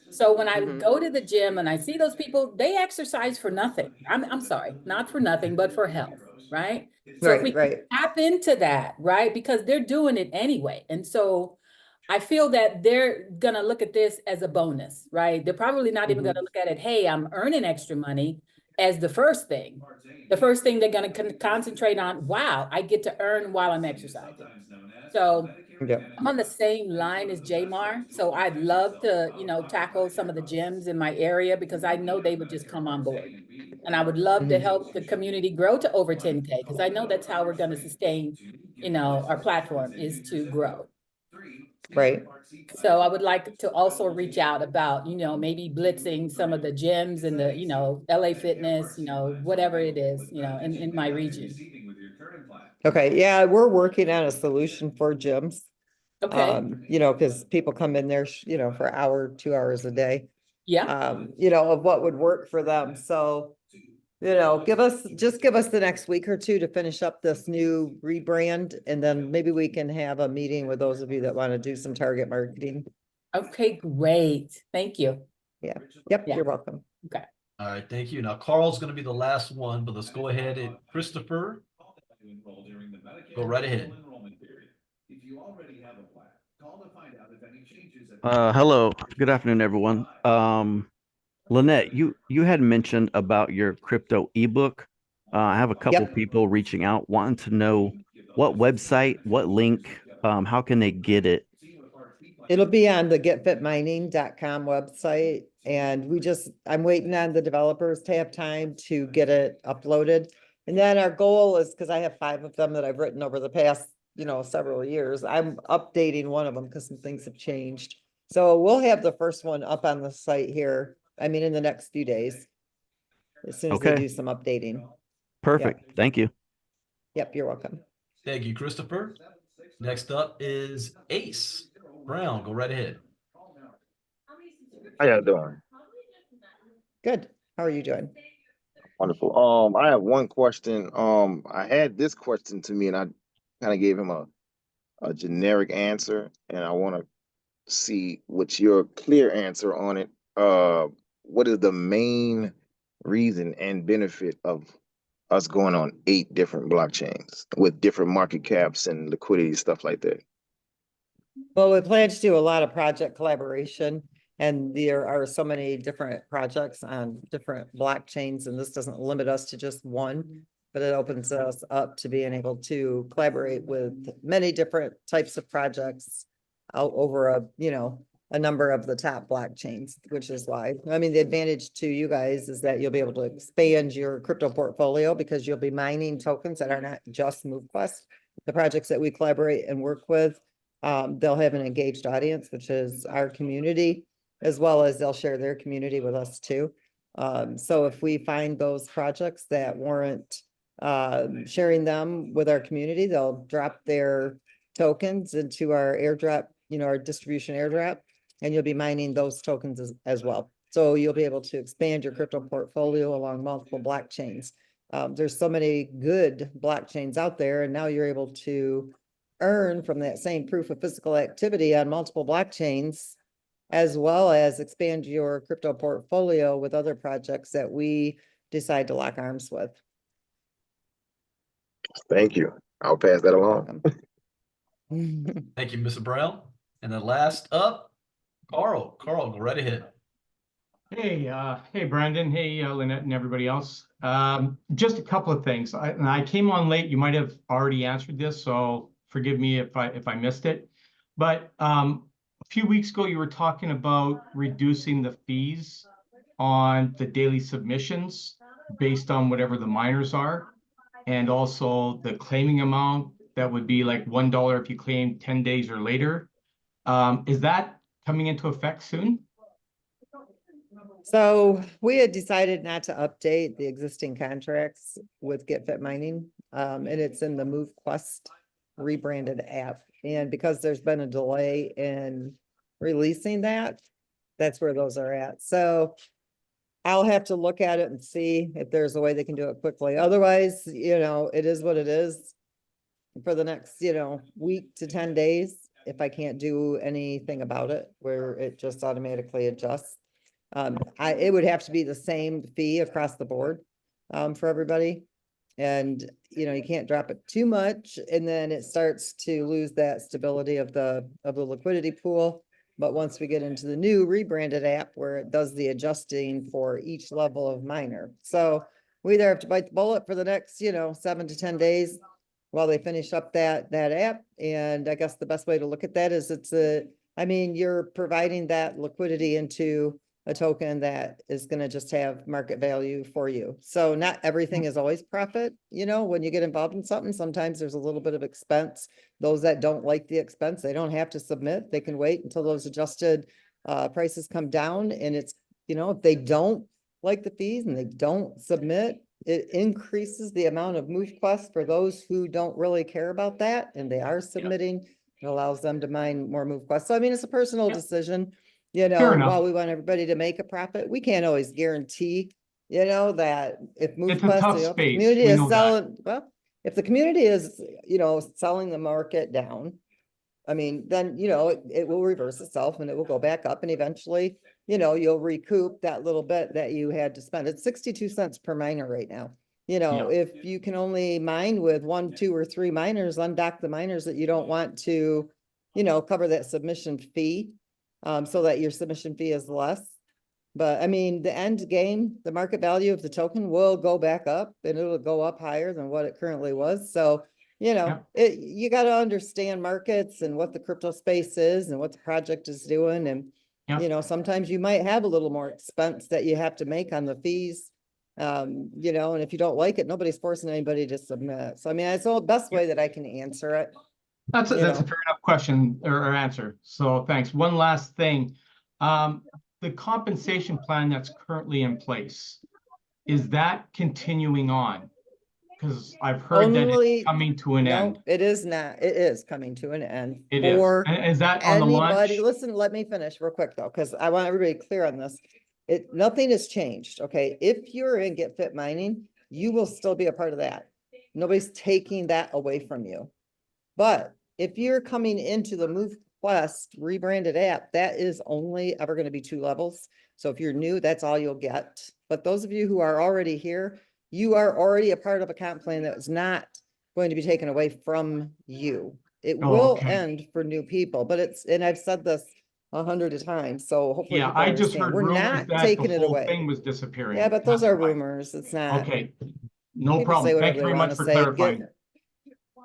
So when I go to the gym and I see those people, they exercise for nothing. I'm sorry, not for nothing, but for health, right? So if we tap into that, right? Because they're doing it anyway. And so I feel that they're gonna look at this as a bonus, right? They're probably not even gonna look at it, hey, I'm earning extra money, as the first thing. The first thing they're gonna concentrate on, wow, I get to earn while I'm exercising. So I'm on the same line as Jamar. So I'd love to, tackle some of the gyms in my area because I know they would just come on board. And I would love to help the community grow to over 10K because I know that's how we're going to sustain, our platform is to grow. Right. So I would like to also reach out about, maybe blitzing some of the gyms and the, LA Fitness, whatever it is, in my region. Okay, yeah, we're working on a solution for gyms. Okay, Because people come in there, for an hour, 2 hours a day. yeah, Of what would work for them. So, give us the next week or two to finish up this new rebrand, and then maybe we can have a meeting with those of you that want to do some target marketing. okay, great. Thank you. Yep, Yeah. you're welcome. Okay. All right, thank you. Now Carl's going to be the last one, but let's go ahead and Christopher, go right ahead. Hello, good afternoon, everyone. Lynette, you had mentioned about your crypto ebook. I have a couple Yep. people reaching out wanting to know what website, what link, how can they get it? It'll be on the getfitmining.com website, and I'm waiting on the developers to have time to get it uploaded. And then our goal is, because I have 5 of them that I've written over the past, several years, I'm updating one of them because some things have changed. So we'll have the first one up on the site here, in the next few days, as soon as they Okay. do some updating. Perfect. Thank you. Yep, you're welcome. Thank you, Christopher. Next up is Ace Brown. Go right ahead. How y'all doing? Good. How are you doing? Wonderful. I have one question. I had this question to me, and I kind of gave him a generic answer, and I want to see what's your clear answer on it. What is the main reason and benefit of us going on 8 different blockchains with different market caps and liquidity, stuff like that? Well, we plan to do a lot of project collaboration, and there are so many different projects on different blockchains, and this doesn't limit us to just one, but it opens us up to being able to collaborate with many different types of projects out over a number of the top blockchains, which is why, the advantage to you guys is that you'll be able to expand your crypto portfolio because you'll be mining tokens that are not just MoveQuest. The projects that we collaborate and work with, they'll have an engaged audience, which is our community, as well as they'll share their community with us too. So if we find those projects that warrant sharing them with our community, they'll drop their tokens into our airdrop, our distribution airdrop, and you'll be mining those tokens as well. So you'll be able to expand your crypto portfolio along multiple blockchains. There's so many good blockchains out there, and now you're able to earn from that same proof of physical activity on multiple blockchains, as well as expand your crypto portfolio with other projects that we decide to lock arms with. Thank you. I'll pass that along. Thank you, Mr. Brown. And then last up, Carl. Carl, go right ahead. Hey, Brandon. Hey, Lynette and everybody else. Just a couple of things. I came on late. You might have already answered this, so forgive me if I missed it. But a few weeks ago, you were talking about reducing the fees on the daily submissions based on whatever the miners are, and also the claiming amount that would be like $1 if you claim 10 days or later. Is that coming into effect soon? So we had decided not to update the existing contracts with GetFit Mining, and it's in the MoveQuest rebranded app. And because there's been a delay in releasing that, that's where those are at. So I'll have to look at it and see if there's a way they can do it quickly. Otherwise, it is what it is for the next, week to 10 days. If I can't do anything about it, where it just automatically adjusts. It would have to be the same fee across the board, for everybody. And, you can't drop it too much, and then it starts to lose that stability of the liquidity pool. But once we get into the new rebranded app where it does the adjusting for each level of miner. So we either have to bite the bullet for the next, 7 to 10 days while they finish up that app. And I guess the best way to look at that is you're providing that liquidity into a token that is going to just have market value for you. So not everything is always profit. You know, when you get involved in something, sometimes there's a little bit of expense. Those that don't like the expense, they don't have to submit. They can wait until those adjusted prices come down. And it's, you know, if they don't like the fees and they don't submit, it increases the amount of MoveQuest for those who don't really care about that and they are submitting. It allows them to mine more MoveQuest. So I mean, it's a personal decision. You Fair know, enough. while we want everybody to make a profit, we can't always guarantee, you know, that if It's a MoveQuest, tough you know, if the space. community We is know that. selling, well, if the community is, you know, selling the market down, I mean, then, you know, it will reverse itself and it will go back up and eventually, you know, you'll recoup that little bit that you had to spend. It's 62 cents per miner right now. You know, Yeah. if you can only mine with 1, 2, or 3 miners, undock the miners that you don't want to, you know, cover that submission fee, so that your submission fee is less. But I mean, the end game, the market value of the token will go back up and it'll go up higher than what it currently was. So, you know, you got to understand markets and what the crypto space is and what the project is doing. And, you know, sometimes you might have a little more expense that you have to make on the fees. You know, and if you don't like it, nobody's forcing anybody to submit. So, I mean, it's the best way that I can answer it. That's a fair enough question or answer. So thanks. One last thing. The compensation plan that's currently in place, is that continuing on? Because I've heard that it's coming to an end. No, it is not. It is coming to an end. It is. For And is that on the anybody, launch? listen, let me finish real quick though, because I want everybody clear on this. Nothing has changed, okay? If you're in Get Fit Mining, you will still be a part of that. Nobody's taking that away from you. But if you're coming into the MoveQuest rebranded app, that is only ever going to be 2 levels. So if you're new, that's all you'll get. But those of you who are already here, you are already a part of a comp plan that is not going to be taken away from you. It will end for new people, but and I've said this 100 times, so hopefully Yeah, people I just understand. heard We're rumors not that taking the it whole away. thing was disappearing. Yeah, but those That's are why. rumors. It's not. Okay, no People say problem. whatever Thank you they very want much to for say. clarifying.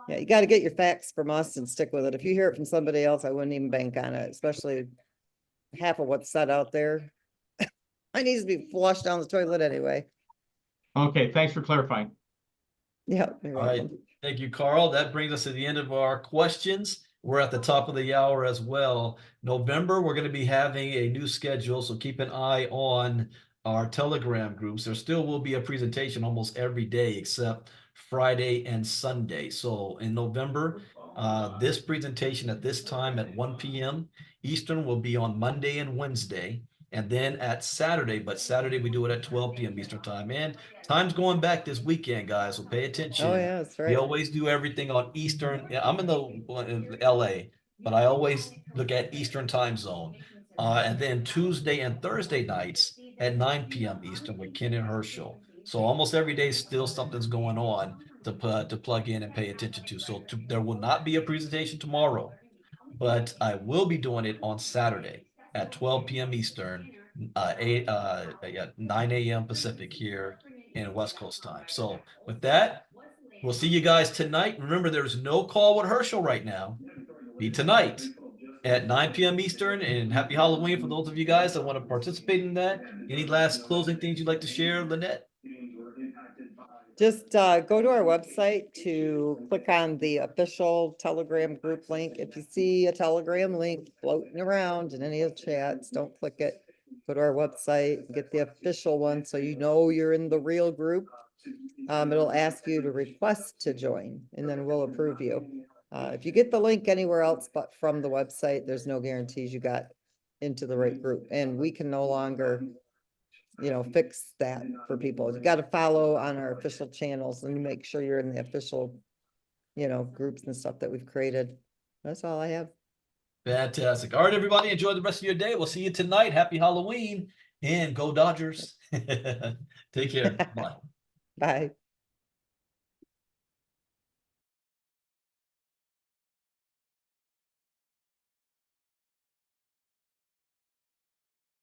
Yeah, you got to get your facts from us and stick with it. If you hear it from somebody else, I wouldn't even bank on it, especially half of what's said out there. It needs to be flushed down the toilet anyway. Okay, thanks for clarifying. Yeah, you're All right. welcome. Thank you, Carl. That brings us to the end of our questions. We're at the top of the hour as well. November, we're going to be having a new schedule, so keep an eye on our Telegram groups. There still will be a presentation almost every day except Friday and Sunday. So in November, this presentation at this time at 1 p.m. Eastern will be on Monday and Wednesday. And then at Saturday, but Saturday we do it at 12 p.m. Eastern time. And time's going back this weekend, guys, so pay attention. Oh, yeah, that's right. We always do everything on Eastern. Yeah, I'm in LA, but I always look at Eastern time zone. And then Tuesday and Thursday nights at 9 p.m. Eastern with Ken and Herschel. So almost every day still something's going on to plug in and pay attention to. So there will not be a presentation tomorrow, but I will be doing it on Saturday at 12 p.m. Eastern, 9 a.m. Pacific here in West Coast time. So with that, we'll see you guys tonight. Remember, there's no call with Herschel right now. Be tonight at 9 p.m. Eastern, and happy Halloween for those of you guys that want to participate in that. Any last closing things you'd like to share, Lynette? Just go to our website to click on the official Telegram group link. If you see a Telegram link floating around in any of the chats, don't click it. Go to our website, get the official one so you know you're in the real group. It'll ask you to request to join, and then we'll approve you. If you get the link anywhere else but from the website, there's no guarantees you got into the right group, and we can no longer, you know, fix that for people. You got to follow on our official channels and make sure you're in the official, you know, groups and stuff that we've created. That's all I have. Fantastic. All right, everybody, enjoy the rest of your day. We'll see you tonight. Happy Halloween and go Dodgers. Take care. Bye. Bye.